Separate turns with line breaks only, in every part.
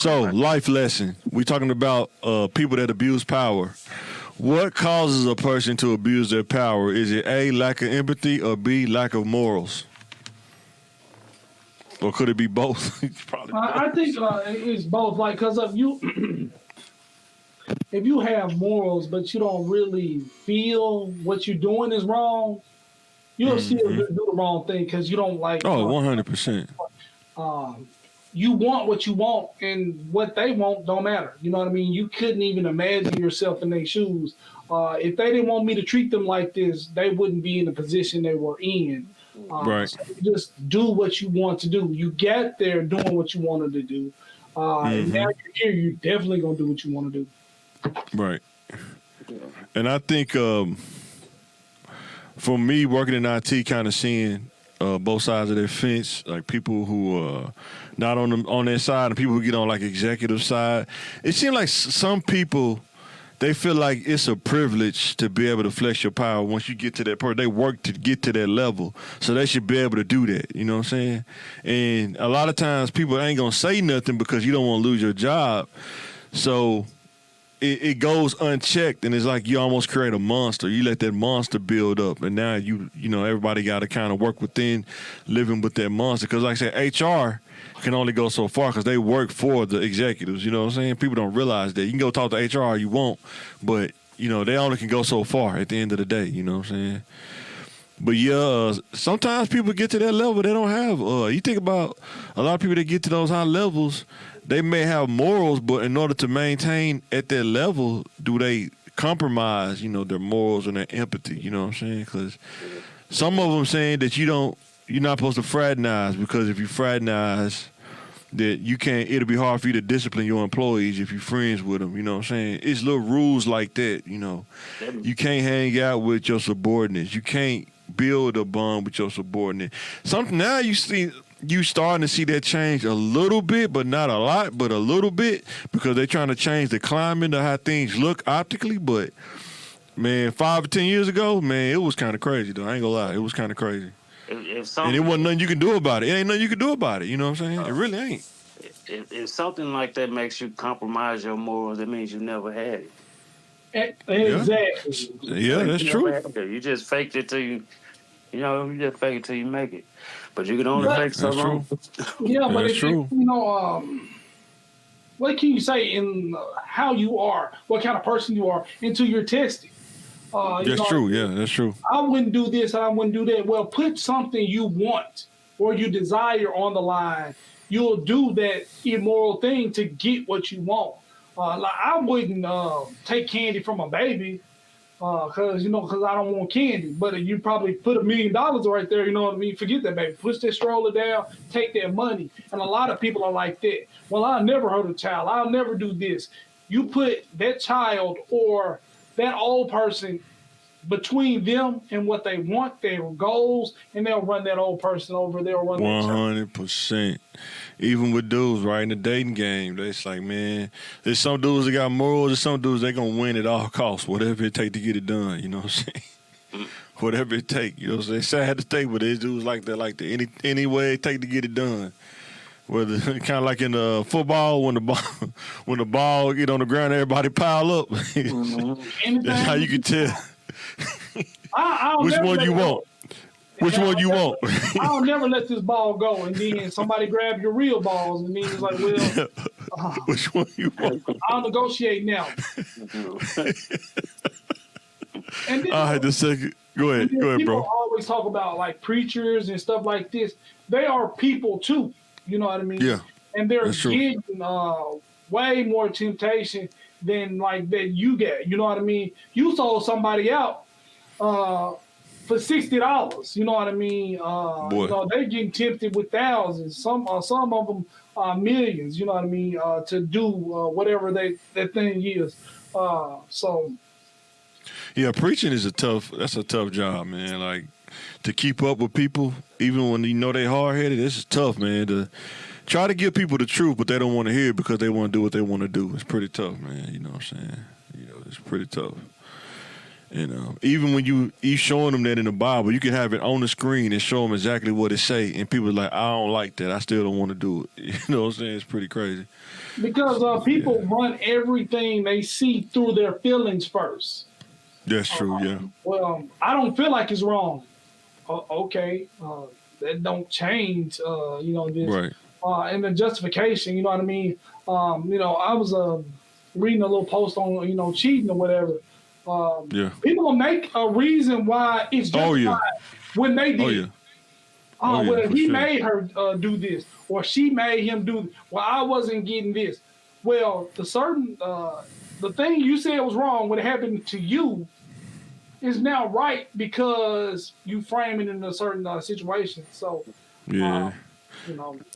So, life lesson. We're talking about people that abuse power. What causes a person to abuse their power? Is it A, lack of empathy, or B, lack of morals? Or could it be both? Probably both.
I think it's both. Like, cause of you, if you have morals but you don't really feel what you're doing is wrong, you'll still do the wrong thing because you don't like.
Oh, 100%.
You want what you want, and what they want don't matter. You know what I mean? You couldn't even imagine yourself in their shoes. If they didn't want me to treat them like this, they wouldn't be in the position they were in.
Right.
So you just do what you want to do. You get there doing what you wanted to do. And now you're here, you're definitely going to do what you want to do.
Right. And I think for me, working in IT, kind of seeing both sides of their fence, like people who not on their side and people who get on like executive side. It seems like some people, they feel like it's a privilege to be able to flex your power once you get to that point. They work to get to that level, so they should be able to do that. You know what I'm saying? And a lot of times people ain't gonna say nothing because you don't want to lose your job. So it goes unchecked, and it's like you almost create a monster. You let that monster build up, and now you know everybody got to kind of work within living with that monster. Because like I said, HR can only go so far because they work for the executives. You know what I'm saying? People don't realize that. You can go talk to HR all you want, but you know they only can go so far at the end of the day. You know what I'm saying? But yeah, sometimes people get to that level they don't have. You think about a lot of people that get to those high levels, they may have morals, but in order to maintain at that level, do they compromise, you know, their morals and their empathy? You know what I'm saying? Because some of them saying that you're not supposed to fraternize because if you fraternize, that you can't. It'll be hard for you to discipline your employees if you're friends with them. You know what I'm saying? It's little rules like that. You know, you can't hang out with your subordinates. You can't build a bond with your subordinate. Something now you starting to see that change a little bit, but not a lot, but a little bit, because they're trying to change the climate of how things look optically. But man, 5 or 10 years ago, man, it was kind of crazy though. I ain't gonna lie, it was kind of crazy. And it wasn't nothing you can do about it. It ain't nothing you can do about it. You know what I'm saying? It really ain't.
If something like that makes you compromise your morals, it means you never had it.
Exactly.
Yeah, that's true.
You just faked it till you just fake it till you make it. But you can only fake so long.
Yeah, but
that's true.
You know, what can you say in how you are, what kind of person you are, until you're tested?
That's true. Yeah, that's true.
I wouldn't do this. I wouldn't do that. Well, put something you want or you desire on the line. You'll do that immoral thing to get what you want. Like I wouldn't take candy from a baby because I don't want candy. But if you probably put $1 million right there, you know what I mean? Forget that, baby. Push that stroller down, take that money. And a lot of people are like that. Well, I'll never hurt a child. I'll never do this. You put that child or that old person between them and what they want, their goals, and they'll run that old person over. They'll run
100%. Even with dudes, right, in the dating game, it's like, man, there's some dudes that got morals, there's some dudes that going to win at all costs, whatever it take to get it done, you know what I'm saying? Whatever it take, you know what I'm saying? Sad to stay with these dudes like that. Any way it take to get it done. Whether kind of like in football, when the ball get on the ground, everybody pile up. That's how you can tell. Which one you want? Which one you want?
I'll never let this ball go, and then somebody grab your real balls, and then it's like, well,
which one you want?
I'll negotiate now. And then,
all right, the second. Go ahead,
people
bro.
Always talk about like preachers and stuff like this. They are people too. You know what I mean? Yeah. And they're getting way more temptation than like that you get. You know what I mean? You sold somebody out for $60. You know what I mean? They're getting tempted with thousands. Some of them millions. You know what I mean? To do whatever that thing is.
Yeah, preaching is a tough job, man. Like to keep up with people, even when you know they hard headed, this is tough, man. To try to give people the truth, but they don't want to hear it because they want to do what they want to do. It's pretty tough, man. You know what I'm saying? It's pretty tough. Even when you showing them that in the Bible, you can have it on the screen and show them exactly what it say, and people are like, I don't like that. I still don't want to do it. You know what I'm saying? It's pretty crazy.
Because people run everything they see through their feelings first.
That's true. Yeah.
Well, I don't feel like it's wrong. Okay, that don't change. This.
Right.
And the justification. You know what I mean? I was reading a little post on cheating or whatever. People will make a reason why it's justified when they did. He made her do this, or she made him do. Well, I wasn't getting this. Well, the thing you said was wrong when it happened to you is now right because you frame it in a certain situation. So,
And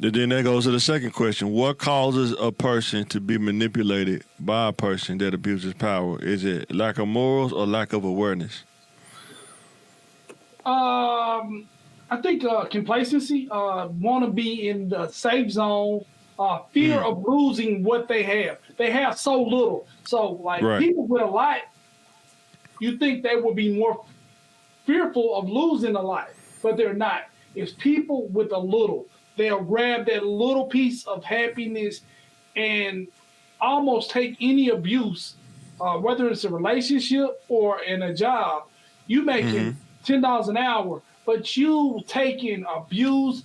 then that goes to the second question: what causes a person to be manipulated by a person that abuses power? Is it lack of morals or lack of awareness?
I think complacency, want to be in the safe zone, fear of losing what they have. They have so little. So, people with a lot, you think they will be more fearful of losing a lot, but they're not. It's people with a little. They'll grab that little piece of happiness and almost take any abuse, whether it's a relationship or in a job. You making $10 an hour, but you taking abuse.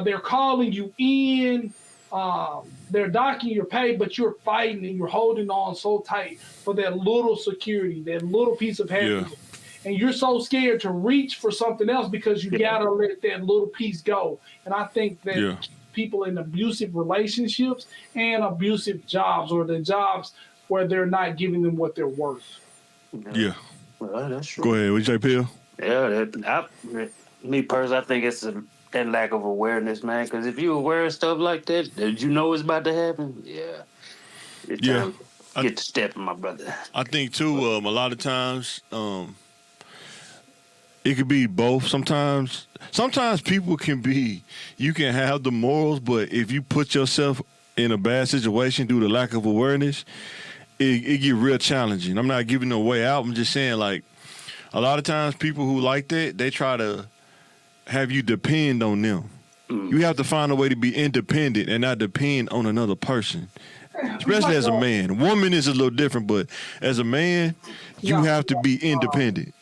They're calling you in. They're docking your pay, but you're fighting and you're holding on so tight for that little security, that little piece of happiness. Yeah. And you're so scared to reach for something else because you gotta let that little piece go. And I think that people in abusive relationships and abusive jobs, or the jobs where they're not giving them what they're worth.
Yeah.
Well, that's true.
Go ahead. What you say, Pill?
Yeah, me personally, I think it's that lack of awareness, man. Because if you're aware of stuff like that, that you know it's about to happen, it's time to get to stepping, my brother.
I think too. A lot of times, it could be both. Sometimes people can be. You can have the morals, but if you put yourself in a bad situation due to lack of awareness, it get real challenging. I'm not giving no way out. I'm just saying, like, a lot of times people who like that, they try to have you depend on them. You have to find a way to be independent and not depend on another person, especially as a man. Woman is a little different, but as a man, you have to be independent.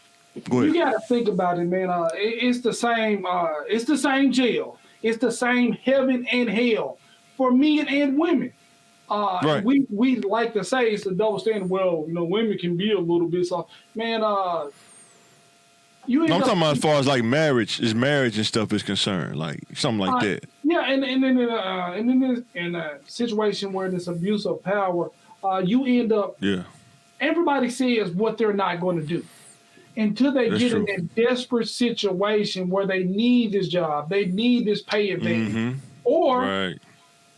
Go ahead.
You got to think about it, man. It's the same. It's the same jail. It's the same heaven and hell for men and women. Right. We like to say it's a double standard. Well, women can be a little bit soft. Man, I'm talking about as far as like marriage and stuff is concerned, like something like that. Yeah, and then in a situation where this abuse of power, you end up. Yeah. Everybody says what they're not going to do until they get in that desperate situation where they need this job, they need this pay advantage, or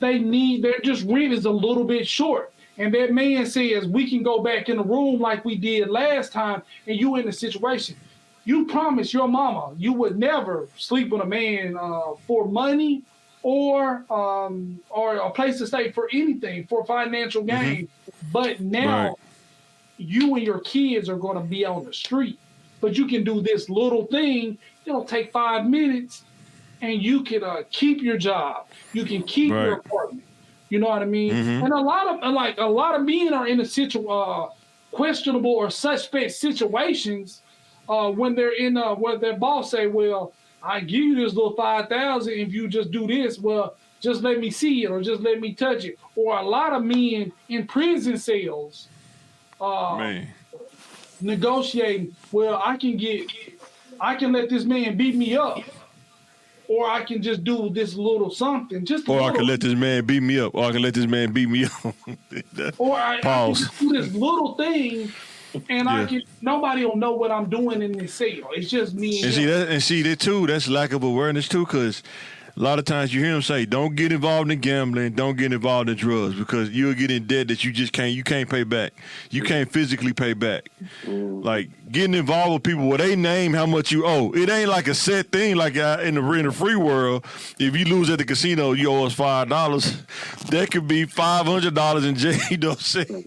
their just rent is a little bit short. And that man says, we can go back in the room like we did last time, and you in the situation. You promised your mama you would never sleep with a man for money or a place to stay, for anything, for financial gain. But now you and your kids are going to be on the street. But you can do this little thing. It'll take 5 minutes, and you can keep your job. You can keep your apartment. You know what I mean? And a lot of men are in a questionable or suspect situations when they're in where their boss say, "Well, I give you this little $5,000 if you just do this. Well, just let me see it, or just let me touch it." Or a lot of men in prison cells. Negotiating. Well, I can let this man beat me up, or I can just do this little something.
I can let this man beat me up, or I can let this man beat me up.
I can just do this little thing, and nobody will know what I'm doing in this cell. It's just me.
And see that too. That's lack of awareness too, because a lot of times you hear them say, "Don't get involved in gambling, don't get involved in drugs, because you'll get in debt that you can't pay back. You can't physically pay back." Like getting involved with people where they name how much you owe. It ain't like a set thing like in the free world. If you lose at the casino, you owe us $5. That could be $500 in jail. You know what I'm saying?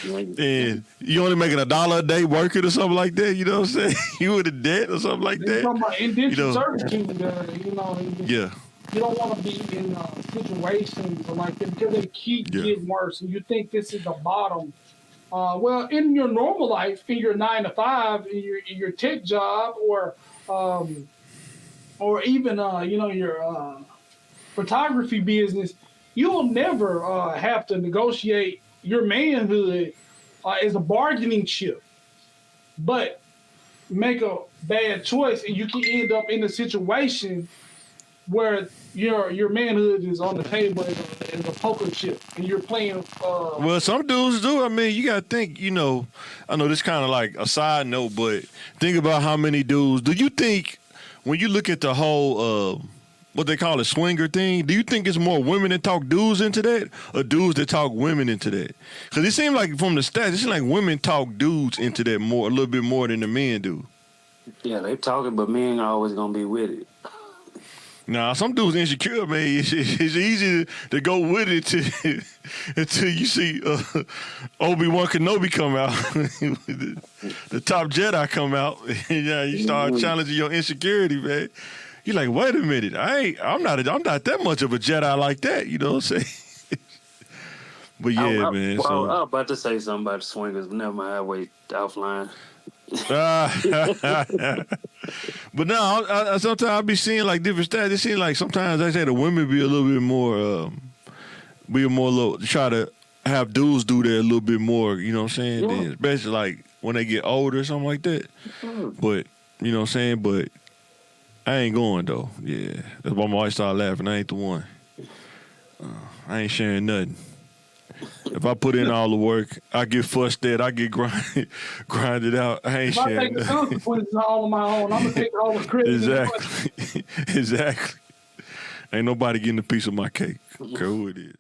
And you only making $1 a day working or something like that, you know what I'm saying? You in a debt or something like
They're
that.
talking about indentured
You know.
servitude,
Yeah.
You don't want to be in situations like that because they keep getting worse, and you think this is the bottom. Well, in your normal life, in your 9 to 5, in your tech job, or even your photography business, you'll never have to negotiate your manhood as a bargaining chip. But make a bad choice, and you can end up in a situation where your manhood is on the table as a poker chip, and you're playing.
Well, some dudes do. I mean, you got to think, I know this kind of like a side note, but think about how many dudes. Do you think when you look at the whole, what they call a swinger thing, do you think it's more women that talk dudes into that or dudes that talk women into that? Because it seems like from the stats, it seems like women talk dudes into that a little bit more than the men do.
Yeah, they talking, but men are always going to be with it.
Nah, some dudes insecure, man. It's easy to go with it until you see Obi-Wan Kenobi come out, the top Jedi come out, and you start challenging your insecurity, man. You're like, wait a minute, I'm not that much of a Jedi like that, you know what I'm saying? But yeah, man.
Well,
So.
I was about to say something about the swingers, but never mind. I wait offline.
But now, sometimes I be seeing like different stats. It seems like sometimes they say the women be a little bit more, try to have dudes do that a little bit more. You know what I'm saying? Then, especially like when they get older or something like that. But you know what I'm saying? But I ain't going though. Yeah, that's why my wife started laughing. I ain't the one. I ain't sharing nothing. If I put in all the work, I get fussed at, I get grinded out. I ain't sharing.
If I take the consequences all on my own, I'm gonna take all the credit.
Exactly. Exactly. Ain't nobody getting a piece of my cake. Care who it is.